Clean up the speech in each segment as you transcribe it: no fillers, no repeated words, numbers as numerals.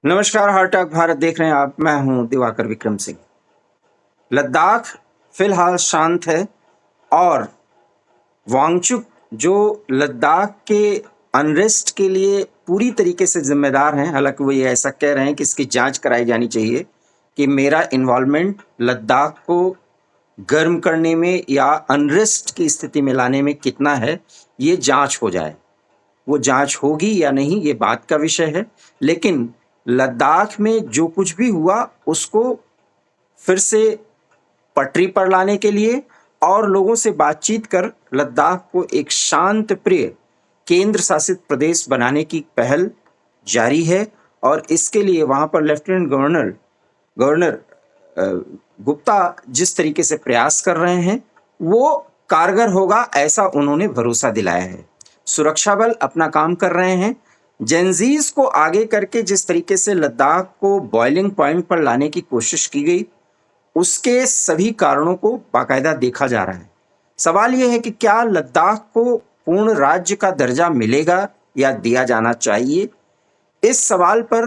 नमस्कार, हार्टक भारत देख रहे हैं आप। मैं हूं दिवाकर विक्रम सिंह। लद्दाख फिलहाल शांत है और वांगचुक जो लद्दाख के अनरेस्ट के लिए पूरी तरीके से जिम्मेदार हैं, हालांकि वो ये ऐसा कह रहे हैं कि इसकी जांच कराई जानी चाहिए कि मेरा इन्वॉल्वमेंट लद्दाख को गर्म करने में या अनरेस्ट की स्थिति में लाने में कितना है, ये जांच हो जाए। वो जांच होगी या नहीं ये बात का विषय है, लेकिन लद्दाख में जो कुछ भी हुआ उसको फिर से पटरी पर लाने के लिए और लोगों से बातचीत कर लद्दाख को एक शांत प्रिय केंद्र शासित प्रदेश बनाने की पहल जारी है। और इसके लिए वहां पर लेफ्टिनेंट गवर्नर गवर्नर अ, गुप्ता जिस तरीके से प्रयास कर रहे हैं वो कारगर होगा, ऐसा उन्होंने भरोसा दिलाया है। सुरक्षा बल अपना काम कर रहे हैं। जेंजीज को आगे करके जिस तरीके से लद्दाख को बॉइलिंग पॉइंट पर लाने की कोशिश की गई, उसके सभी कारणों को बाकायदा देखा जा रहा है। सवाल यह है कि क्या लद्दाख को पूर्ण राज्य का दर्जा मिलेगा या दिया जाना चाहिए। इस सवाल पर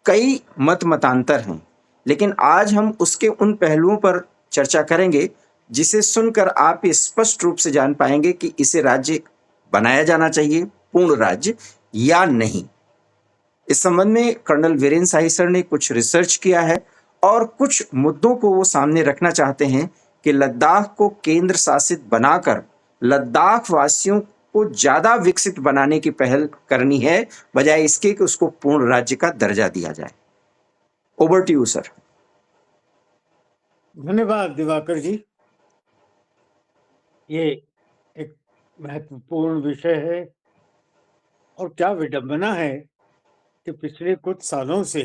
कई मत मतांतर हैं, लेकिन आज हम उसके उन पहलुओं पर चर्चा करेंगे जिसे सुनकर आप ये स्पष्ट रूप से जान पाएंगे कि इसे राज्य बनाया जाना चाहिए, पूर्ण राज्य, या नहीं। इस संबंध में कर्नल वीरेंद्र शाही सर ने कुछ रिसर्च किया है और कुछ मुद्दों को वो सामने रखना चाहते हैं कि लद्दाख को केंद्र शासित बनाकर लद्दाख वासियों को ज्यादा विकसित बनाने की पहल करनी है, बजाय इसके कि उसको पूर्ण राज्य का दर्जा दिया जाए। Over to you sir. धन्यवाद दिवाकर जी। ये एक महत्वपूर्ण विषय है और क्या विडंबना है कि पिछले कुछ सालों से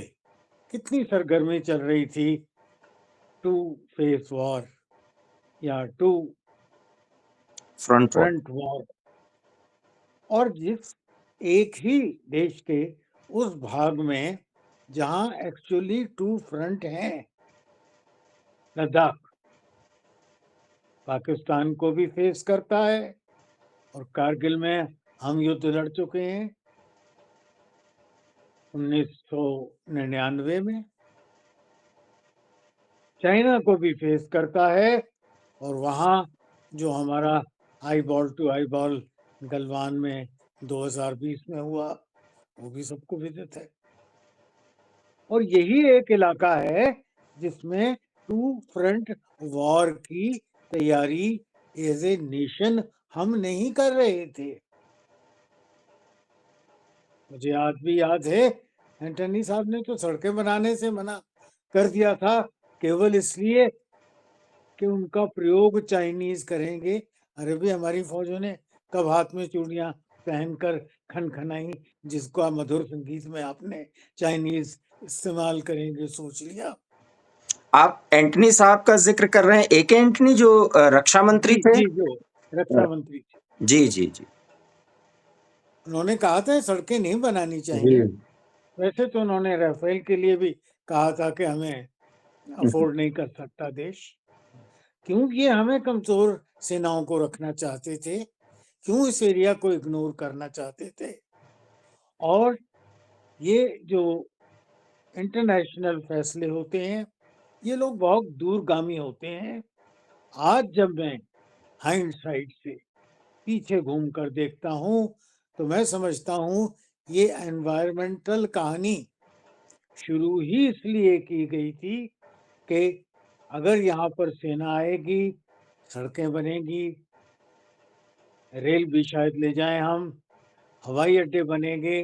कितनी सरगर्मी चल रही थी टू फेस वॉर या टू फ्रंट वॉर, और जिस एक ही देश के उस भाग में जहां एक्चुअली टू फ्रंट हैं, लद्दाख पाकिस्तान को भी फेस करता है और कारगिल में हम युद्ध लड़ चुके हैं 1999 में। चाइना को भी फेस करता है और वहाँ जो हमारा eyeball to eyeball Galwan में 2020 में हुआ वो भी सबको विदित है। और यही एक इलाका है जिसमें टू फ्रंट वॉर की तैयारी एज ए नेशन हम नहीं कर रहे थे। मुझे आज भी याद है एंटनी साहब ने तो सड़कें बनाने से मना कर दिया था केवल इसलिए कि उनका प्रयोग चाइनीज करेंगे। अरे भी हमारी फौजों ने कब हाथ में चूड़ियां पहनकर खनखनाई जिसको आप मधुर संगीत में आपने चाइनीज इस्तेमाल करेंगे सोच लिया। आप एंटनी साहब का जिक्र कर रहे हैं, एक एंटनी जो रक्षा मंत्री जी थे। जी, जो रक्षा मंत्री थे, जी जी जी उन्होंने कहा था सड़कें नहीं बनानी जी। चाहिए। वैसे तो उन्होंने राफेल के लिए भी कहा था कि हमें अफोर्ड नहीं कर सकता देश, क्योंकि हमें कमजोर सेनाओं को रखना चाहते थे, क्यों इस एरिया को इग्नोर करना चाहते थे। और ये जो इंटरनेशनल फैसले होते हैं ये लोग बहुत दूरगामी होते हैं। आज जब मैं हाइंडसाइट से पीछे घूम कर देखता हूँ तो मैं समझता हूँ ये एनवायरमेंटल कहानी शुरू ही इसलिए की गई थी कि अगर यहाँ पर सेना आएगी, सड़कें बनेगी, रेल भी शायद ले जाएं हम, हवाई अड्डे बनेंगे।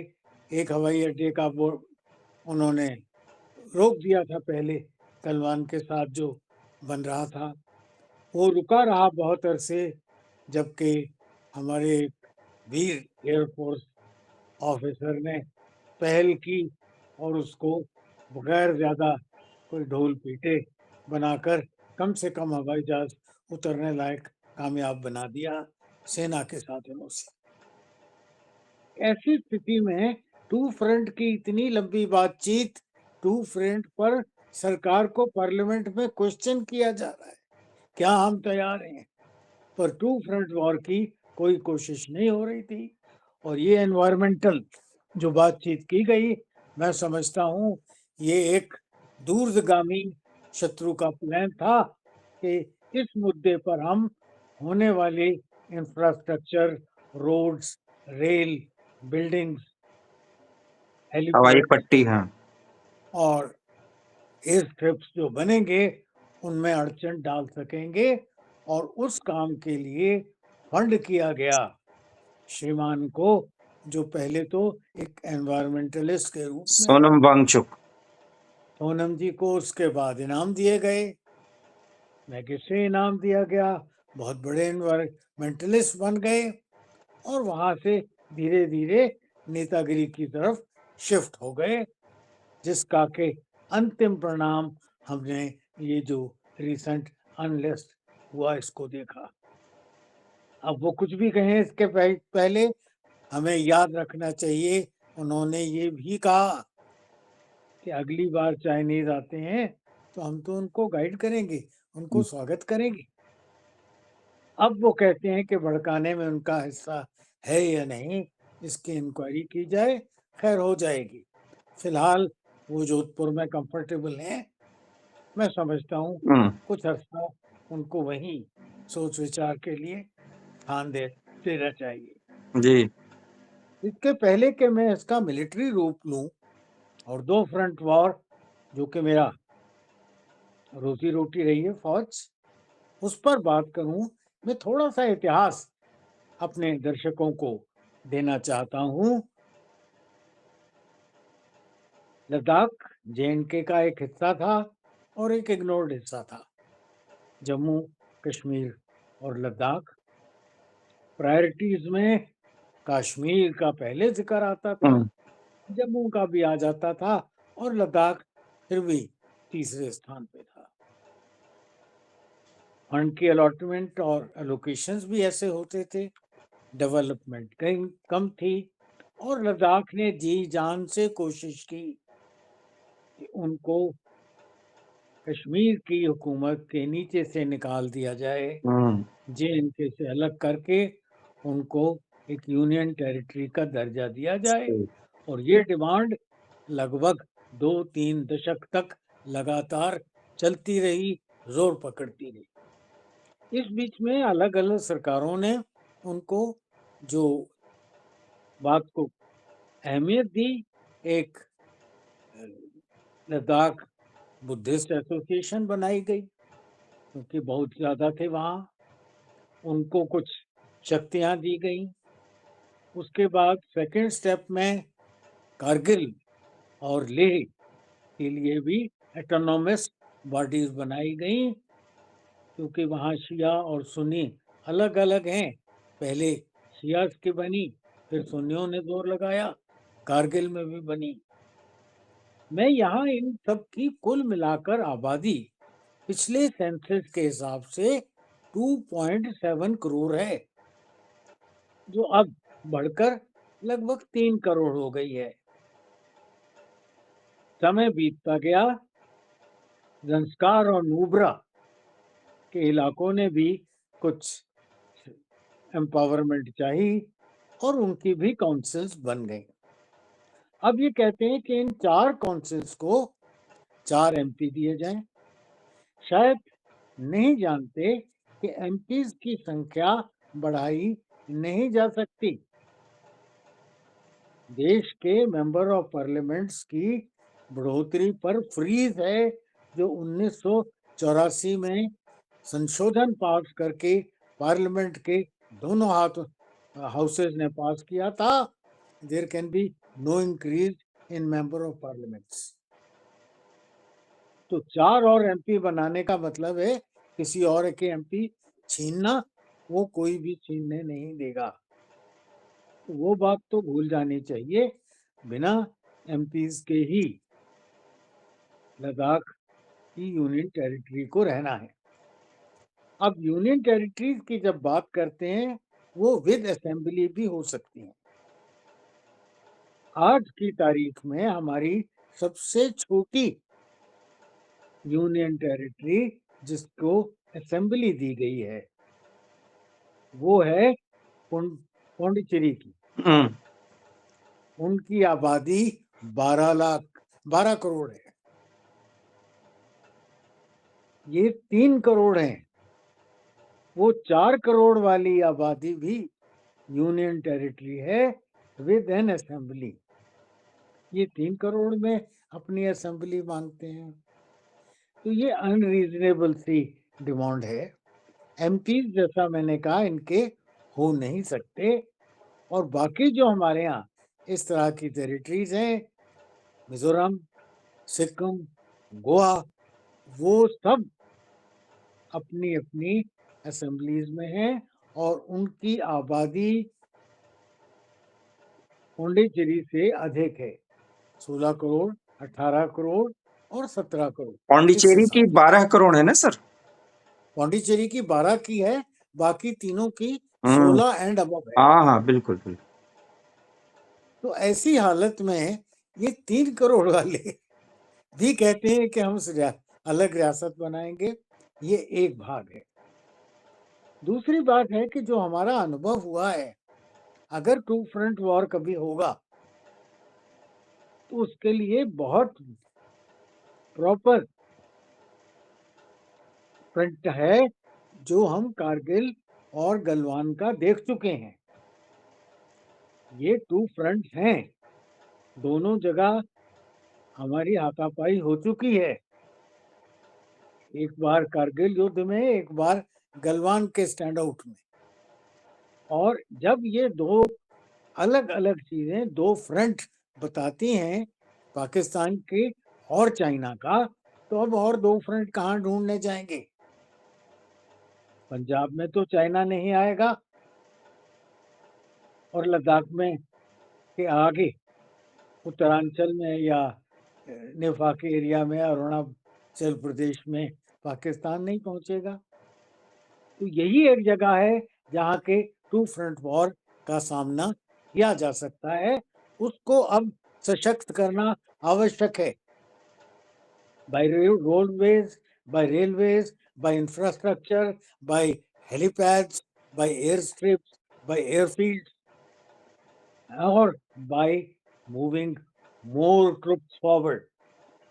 एक हवाई अड्डे का उन्होंने रोक दिया था पहले गलवान के साथ जो बन रहा था, वो रुका रहा बहुत अरसे, जबकि हमारे वीर एयरफोर्स ऑफिसर ने पहल की और उसको बगैर ज्यादा कोई ढोल पीटे बनाकर कम से कम हवाई जहाज उतरने लायक कामयाब बना दिया सेना के साधनों से। ऐसी स्थिति में टू फ्रंट की इतनी लंबी बातचीत, टू फ्रंट पर सरकार को पार्लियामेंट में क्वेश्चन किया जा रहा है, क्या हम तैयार हैं, पर टू फ्रंट वॉर की कोई कोशिश नहीं हो रही थी। और ये एनवायरमेंटल जो बातचीत की गई मैं समझता हूँ ये एक दूरगामी शत्रु का प्लान था कि इस मुद्दे पर हम होने वाली इंफ्रास्ट्रक्चर, रोड्स, रेल, बिल्डिंग्स, हवाई हेलीपोर्ट पट्टी, हाँ। और एयर स्ट्रिप्स जो बनेंगे उनमें अड़चन डाल सकेंगे और उस काम के लिए फंड किया गया श्रीमान को, जो पहले तो एक एनवायरमेंटलिस्ट के रूप में, सोनम वांगचुक। सोनम जी को उसके बाद इनाम दिए गए, मैगेसे इनाम दिया गया, बहुत बड़े एनवायरमेंटलिस्ट बन गए और वहां से धीरे धीरे नेतागिरी की तरफ शिफ्ट हो गए, जिसका के अंतिम परिणाम हमने ये जो रिसेंट अनरेस्ट हुआ इसको देखा। अब वो कुछ भी कहें इसके पहले हमें याद रखना चाहिए, उन्होंने ये भी कहा कि अगली बार चाइनीज आते हैं तो हम तो उनको गाइड करेंगे, उनको स्वागत करेंगे। अब वो कहते हैं कि भड़काने में उनका हिस्सा है या नहीं, इसकी इंक्वायरी की जाए, खैर हो जाएगी। फिलहाल वो जोधपुर में कंफर्टेबल हैं, मैं समझता हूँ हम्म, कुछ अर्सा उनको वहीं सोच विचार के लिए स्थान देना चाहिए। जी। इसके पहले कि मैं इसका मिलिट्री रूप लूं और 2 फ्रंट वॉर जो कि मेरा रोजी रोटी रही है फौज, उस पर बात करूं, मैं थोड़ा सा इतिहास अपने दर्शकों को देना चाहता हूं। लद्दाख जे.एन.के का एक हिस्सा था और एक इग्नोर्ड हिस्सा था। जम्मू कश्मीर और लद्दाख प्रायोरिटीज में कश्मीर का पहले जिक्र आता था, हम्म, जम्मू का भी आ जाता था और लद्दाख फिर भी तीसरे स्थान पे था। फंड की अलॉटमेंट और एलोकेशंस भी ऐसे होते थे, डेवलपमेंट कहीं कम थी और लद्दाख ने जी जान से कोशिश की कि उनको कश्मीर की हुकूमत के नीचे से निकाल दिया जाए, हम्म, जे.एन.के से अलग करके उनको एक यूनियन टेरिटरी का दर्जा दिया जाए। सही। और ये डिमांड लगभग 2-3 दशक तक लगातार चलती रही, जोर पकड़ती रही। इस बीच में अलग अलग सरकारों ने उनको जो बात को अहमियत दी, एक लद्दाख बुद्धिस्ट एसोसिएशन बनाई गई क्योंकि बहुत ज्यादा थे वहाँ, उनको कुछ शक्तियां दी गई। उसके बाद सेकंड स्टेप में कारगिल और लेह के लिए भी ऑटोनोमस बॉडीज बनाई गई क्योंकि वहाँ शिया और सुन्नी अलग अलग हैं। पहले शियास की बनी, फिर सुन्नियों ने जोर लगाया, कारगिल में भी बनी। मैं यहाँ इन सब की कुल मिलाकर आबादी पिछले सेंसस के हिसाब से 2.7 करोड़ है, जो अब बढ़कर लगभग 3 करोड़ हो गई है। समय बीतता गया, जंस्कार और नुब्रा के इलाकों ने भी कुछ एम्पावरमेंट चाहिए और उनकी भी काउंसिल्स बन गई। अब ये कहते हैं कि इन 4 काउंसिल्स को 4 एमपी दिए जाएं। शायद नहीं जानते कि एमपीज की संख्या बढ़ाई नहीं जा सकती। देश के मेंबर ऑफ पार्लियामेंट्स की बढ़ोतरी पर फ्रीज है, जो 1984 में संशोधन पास करके पार्लियामेंट के दोनों हाउसेज ने पास किया था। There can be no increase in member of parliaments. तो 4 और एमपी बनाने का मतलब है किसी और के एमपी छीनना, वो कोई भी छीनने नहीं देगा। तो वो बात तो भूल जानी चाहिए, बिना एमपीज के ही लद्दाख की यूनियन टेरिटरी को रहना है। अब यूनियन टेरिटरीज की जब बात करते हैं, वो विद असेंबली भी हो सकती हैं। आज की तारीख में हमारी सबसे छोटी यूनियन टेरिटरी जिसको असेंबली दी गई है वो है पुंडुचेरी की। हम्म, उनकी आबादी 12 करोड़ है। ये 3 करोड़ है। वो 4 करोड़ वाली आबादी भी यूनियन टेरिटरी है विद एन असेंबली। ये 3 करोड़ में अपनी असेंबली मांगते हैं। तो ये अनरीजनेबल सी डिमांड है। एमपीज जैसा मैंने कहा इनके हो नहीं सकते। और बाकी जो हमारे यहाँ इस तरह की टेरिटरीज हैं, मिजोरम, सिक्किम, गोवा, वो सब अपनी अपनी असेंबलीज में हैं और उनकी आबादी पौंडीचेरी से अधिक है। 16 करोड़, 18 करोड़ और 17 करोड़ इस पौंडीचेरी की हिसाब से। 12 करोड़ है ना सर? पौंडीचेरी की 12 की है, बाकी तीनों की हम्म, 16 एंड अबव है। हाँ हाँ, बिल्कुल बिल्कुल। तो ऐसी हालत में ये 3 करोड़ वाले भी कहते हैं कि हम अलग रियासत बनाएंगे। ये एक भाग है। दूसरी बात है कि जो हमारा अनुभव हुआ है, अगर टू फ्रंट वॉर कभी होगा तो उसके लिए बहुत प्रॉपर फ्रंट है, जो हम कारगिल और गलवान का देख चुके हैं। ये 2 फ्रंट हैं, दोनों जगह हमारी हाथापाई हो चुकी है। एक बार कारगिल युद्ध में, एक बार गलवान के स्टैंड आउट में। और जब ये दो अलग अलग चीजें, 2 फ्रंट बताती हैं पाकिस्तान के और चाइना का, तो अब और 2 फ्रंट कहाँ ढूंढने जाएंगे? पंजाब में तो चाइना नहीं आएगा, और लद्दाख में के आगे उत्तरांचल में या नेफा के एरिया में, अरुणाचल प्रदेश में पाकिस्तान नहीं पहुंचेगा। तो यही एक जगह है जहाँ के 2 फ्रंट वॉर का सामना किया जा सकता है। उसको अब सशक्त करना आवश्यक है, by roadways, by railways, by infrastructure, by helipads, by airstrips, by airfields, और by moving more troops forward.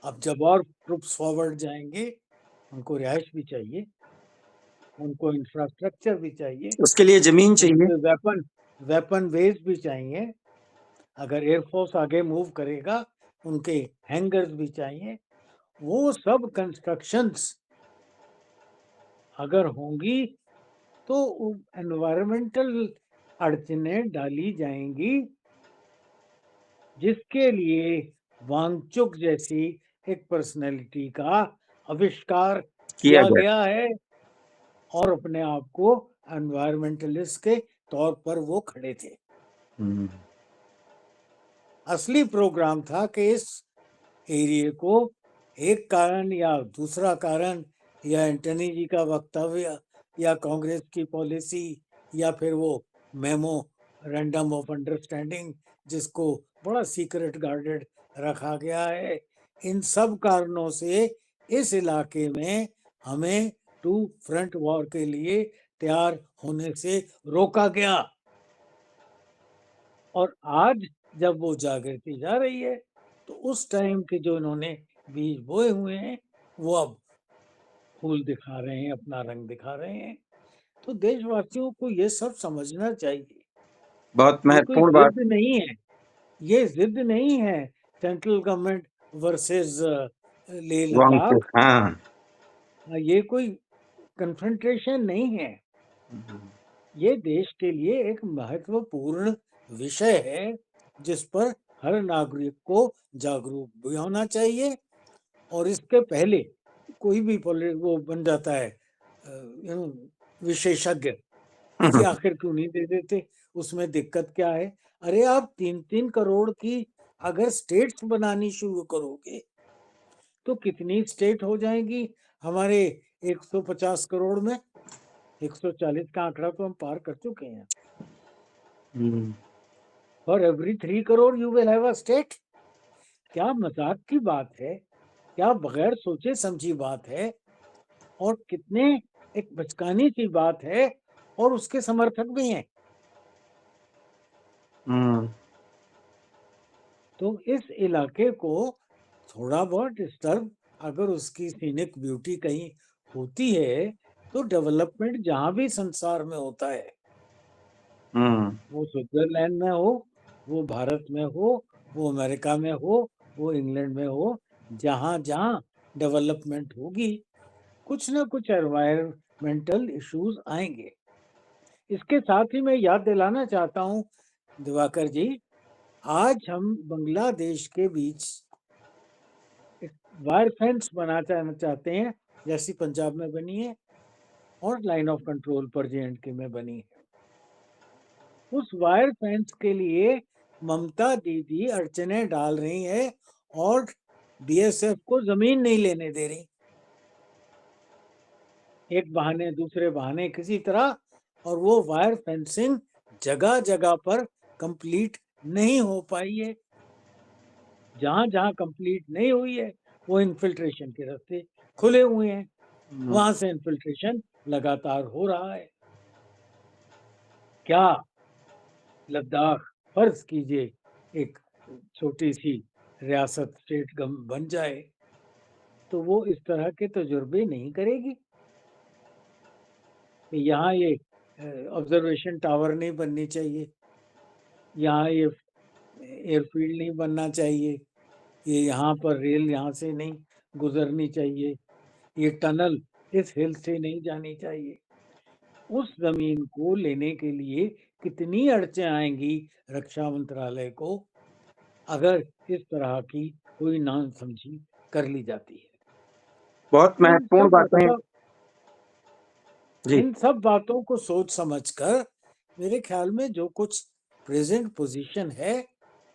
अब जब और ट्रुप्स फॉरवर्ड जाएंगे, उनको रिहाइश भी चाहिए, उनको इंफ्रास्ट्रक्चर भी चाहिए, उसके लिए जमीन चाहिए। उनके वेपन वेज भी चाहिए। अगर एयरफोर्स आगे मूव करेगा, उनके हैंगर्स भी चाहिए। वो सब कंस्ट्रक्शंस अगर होंगी तो एनवायरमेंटल अड़चनें डाली जाएंगी, जिसके लिए वांगचुक जैसी एक पर्सनैलिटी का आविष्कार किया किया गया। गया है, और अपने आप को एनवायरमेंटलिस्ट के तौर पर वो खड़े थे। हम्म, असली प्रोग्राम था कि इस एरिया को एक कारण या दूसरा कारण, या एंटनी जी का वक्तव्य, या कांग्रेस की पॉलिसी, या फिर वो मेमो रैंडम ऑफ अंडरस्टैंडिंग जिसको बड़ा सीक्रेट गार्डेड रखा गया है, इन सब कारणों से इस इलाके में हमें 2 फ्रंट वॉर के लिए तैयार होने से रोका गया। और आज जब वो जागृति जा रही है, तो उस टाइम के जो इन्होंने बीज बोए हुए हैं, वो अब फूल दिखा रहे हैं, अपना रंग दिखा रहे हैं। तो देशवासियों को ये सब समझना चाहिए। बहुत ये कोई महत्वपूर्ण बात। जिद नहीं है, ये जिद नहीं है central government versus Leh Wangchuk, Ladakh. हाँ। ये कोई कन्फ्रंटेशन नहीं है। ये देश के लिए एक महत्वपूर्ण विषय है, जिस पर हर नागरिक को जागरूक भी होना चाहिए। और इसके पहले कोई भी वो बन जाता है विशेषज्ञ कि आखिर क्यों नहीं दे देते, उसमें दिक्कत क्या है? अरे आप 3-3 करोड़ की अगर स्टेट्स बनानी शुरू करोगे, तो कितनी स्टेट हो जाएंगी हमारे 150 करोड़ में? 140 का आंकड़ा तो हम पार कर चुके हैं। For every 3 crore you will have a state. क्या मजाक की बात है? क्या बगैर सोचे समझी बात है? और कितने एक बचकानी सी बात है, और उसके समर्थक भी हैं। तो इस इलाके को थोड़ा बहुत डिस्टर्ब अगर उसकी सीनिक ब्यूटी कहीं होती है, तो डेवलपमेंट जहाँ भी संसार में होता है, हम्म। वो स्विट्जरलैंड में हो, वो भारत में हो, वो अमेरिका में हो, वो इंग्लैंड में हो, जहाँ-जहाँ डेवलपमेंट होगी, कुछ ना कुछ एनवायरमेंटल इश्यूज आएंगे। इसके साथ ही मैं याद दिलाना चाहता हूँ दिवाकर जी, आज हम बांग्लादेश के बीच एक वायर फेंस बनाना चाहते हैं, जैसी पंजाब में बनी है और लाइन ऑफ कंट्रोल पर जे&के में बनी है। उस वायर फेंस के लिए ममता दीदी अड़चने डाल रही है और बीएसएफ को जमीन नहीं लेने दे रही। एक बहाने दूसरे बहाने किसी तरह, और वो वायर फेंसिंग जगह जगह पर कंप्लीट नहीं हो पाई है। जहां जहां कंप्लीट नहीं हुई है, वो इन्फिल्ट्रेशन के रास्ते खुले हुए हैं, वहां से इन्फिल्ट्रेशन लगातार हो रहा है। क्या लद्दाख, फर्ज कीजिए, एक छोटी सी रियासत स्टेट बन जाए, तो वो इस तरह के तजुर्बे नहीं करेगी कि यहाँ ये ऑब्जर्वेशन टावर नहीं बननी चाहिए, यहाँ ये एयरफील्ड नहीं बनना चाहिए, ये यहाँ पर रेल यहाँ से नहीं गुजरनी चाहिए, ये टनल इस हिल से नहीं जानी चाहिए। उस जमीन को लेने के लिए कितनी अड़चन आएंगी रक्षा मंत्रालय को, अगर इस तरह की कोई नासमझी कर ली जाती है। बहुत इन महत्वपूर्ण सब बातें। सब जी। इन सब बातों को सोच समझकर मेरे ख्याल में जो कुछ प्रेजेंट पोजीशन है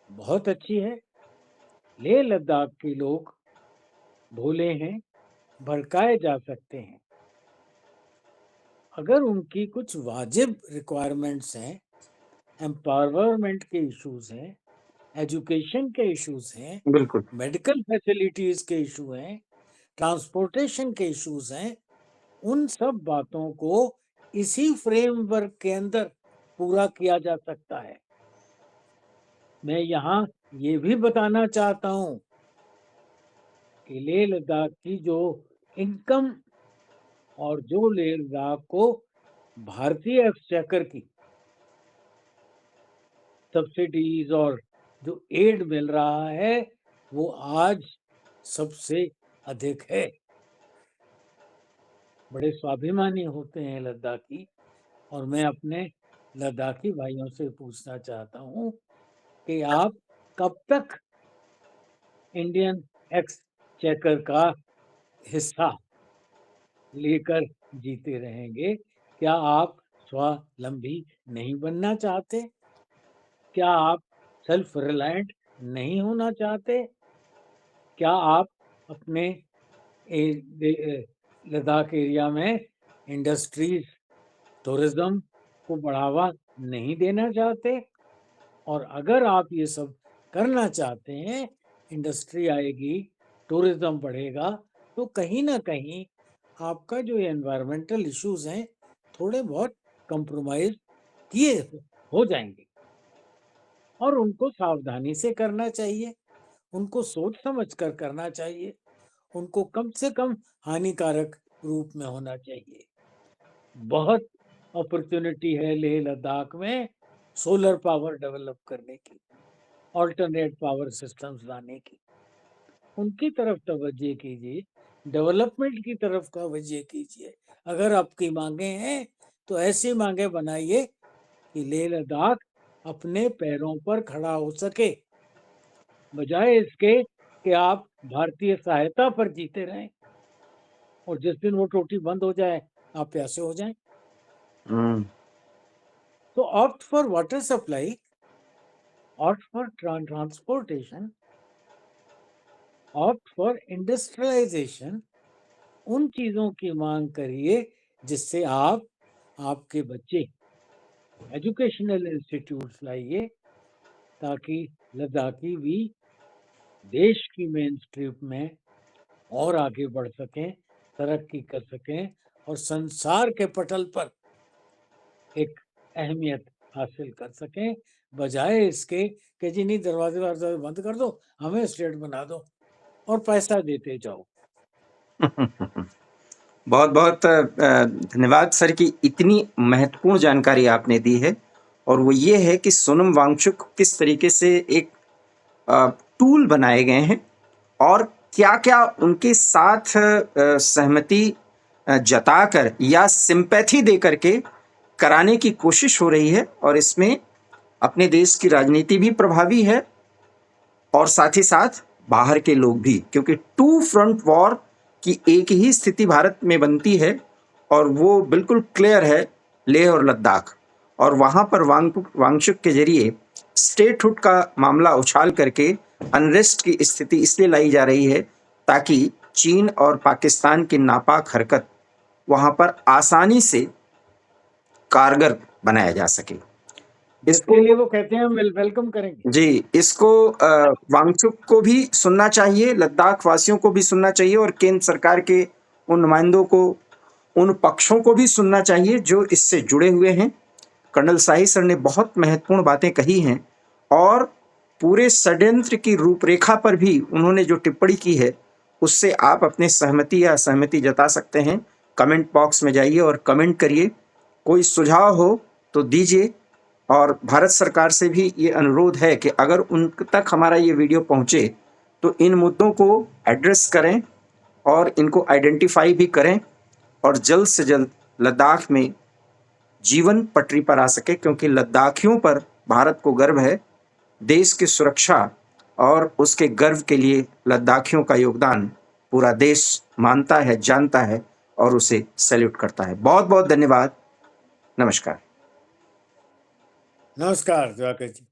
बहुत अच्छी है। लेह लद्दाख के लोग भोले हैं, भड़काए जा सकते हैं। अगर उनकी कुछ वाजिब रिक्वायरमेंट्स हैं, एम्पावरमेंट के इश्यूज हैं, एजुकेशन के इश्यूज हैं, बिल्कुल। मेडिकल फैसिलिटीज के इशू हैं, ट्रांसपोर्टेशन के इश्यूज हैं, उन सब बातों को इसी फ्रेमवर्क के अंदर पूरा किया जा सकता है। मैं यहाँ ये भी बताना चाहता हूँ कि लेह लद्दाख की जो इनकम और जो लेह लद्दाख को भारतीय एक्सचेकर की सब्सिडीज और जो एड मिल रहा है, वो आज सबसे अधिक है। बड़े स्वाभिमानी होते हैं लद्दाखी, और मैं अपने लद्दाखी भाइयों से पूछना चाहता हूँ कि आप कब तक इंडियन एक्सचेकर का हिस्सा लेकर जीते रहेंगे? क्या आप स्वावलंबी नहीं बनना चाहते? क्या आप सेल्फ रिलायंट नहीं होना चाहते? क्या आप अपने लद्दाख एरिया में इंडस्ट्रीज, टूरिज्म को बढ़ावा नहीं देना चाहते? और अगर आप ये सब करना चाहते हैं, इंडस्ट्री आएगी, टूरिज्म बढ़ेगा, तो कहीं ना कहीं आपका जो एनवायरमेंटल इश्यूज हैं, थोड़े बहुत कंप्रोमाइज किए हो जाएंगे, और उनको सावधानी से करना चाहिए, उनको सोच समझ कर करना चाहिए, उनको कम से कम हानिकारक रूप में होना चाहिए। बहुत अपॉर्चुनिटी है लेह लद्दाख में सोलर पावर डेवलप करने की, ऑल्टरनेट पावर सिस्टम्स लाने की। उनकी तरफ तवज्जो कीजिए, डेवलपमेंट की तरफ तवज्जो कीजिए। अगर आपकी मांगे हैं तो ऐसी मांगे बनाइए कि लेह लद्दाख अपने पैरों पर खड़ा हो सके, बजाय इसके कि आप भारतीय सहायता पर जीते रहें और जिस दिन वो टोटी बंद हो जाए आप प्यासे हो जाएं। हम्म। तो opt for water supply, opt for transportation, opt for industrialisation, उन चीजों की मांग करिए जिससे आप, आपके बच्चे एजुकेशनल इंस्टीट्यूट्स लाइए, ताकि लद्दाखी भी देश की मेन स्ट्रीम में और आगे बढ़ सकें, तरक्की कर सकें और संसार के पटल पर एक अहमियत हासिल कर सकें। बजाय इसके कि जी नहीं दरवाजे वरवाजे बंद कर दो, हमें स्टेट बना दो और पैसा देते जाओ। बहुत बहुत धन्यवाद सर की इतनी महत्वपूर्ण जानकारी आपने दी है। और वो ये है कि सोनम वांगचुक किस तरीके से एक टूल बनाए गए हैं और क्या क्या उनके साथ सहमति जताकर या सिंपैथी दे करके कराने की कोशिश हो रही है। और इसमें अपने देश की राजनीति भी प्रभावी है और साथ ही साथ बाहर के लोग भी, क्योंकि टू फ्रंट वॉर की एक ही स्थिति भारत में बनती है और वो बिल्कुल क्लियर है, लेह और लद्दाख। और वहां पर वांगचुक के जरिए स्टेटहुड का मामला उछाल करके अनरेस्ट की स्थिति इसलिए लाई जा रही है ताकि चीन और पाकिस्तान की नापाक हरकत वहां पर आसानी से कारगर बनाया जा सके। इसके लिए वो कहते हैं हम वेलकम करेंगे। जी, इसको वांगचुक को भी सुनना चाहिए, लद्दाख वासियों को भी सुनना चाहिए और केंद्र सरकार के उन नुमाइंदों को, उन पक्षों को भी सुनना चाहिए जो इससे जुड़े हुए हैं। कर्नल शाही सर ने बहुत महत्वपूर्ण बातें कही हैं और पूरे षड्यंत्र की रूपरेखा पर भी उन्होंने जो टिप्पणी की है उससे आप अपने सहमति या असहमति जता सकते हैं। कमेंट बॉक्स में जाइए और कमेंट करिए। कोई सुझाव हो तो दीजिए। और भारत सरकार से भी ये अनुरोध है कि अगर उन तक हमारा ये वीडियो पहुंचे तो इन मुद्दों को एड्रेस करें और इनको आइडेंटिफाई भी करें और जल्द से जल्द लद्दाख में जीवन पटरी पर आ सके, क्योंकि लद्दाखियों पर भारत को गर्व है। देश की सुरक्षा और उसके गर्व के लिए लद्दाखियों का योगदान पूरा देश मानता है, जानता है और उसे सैल्यूट करता है। बहुत बहुत धन्यवाद। नमस्कार। नमस्कार दिवाकर जी।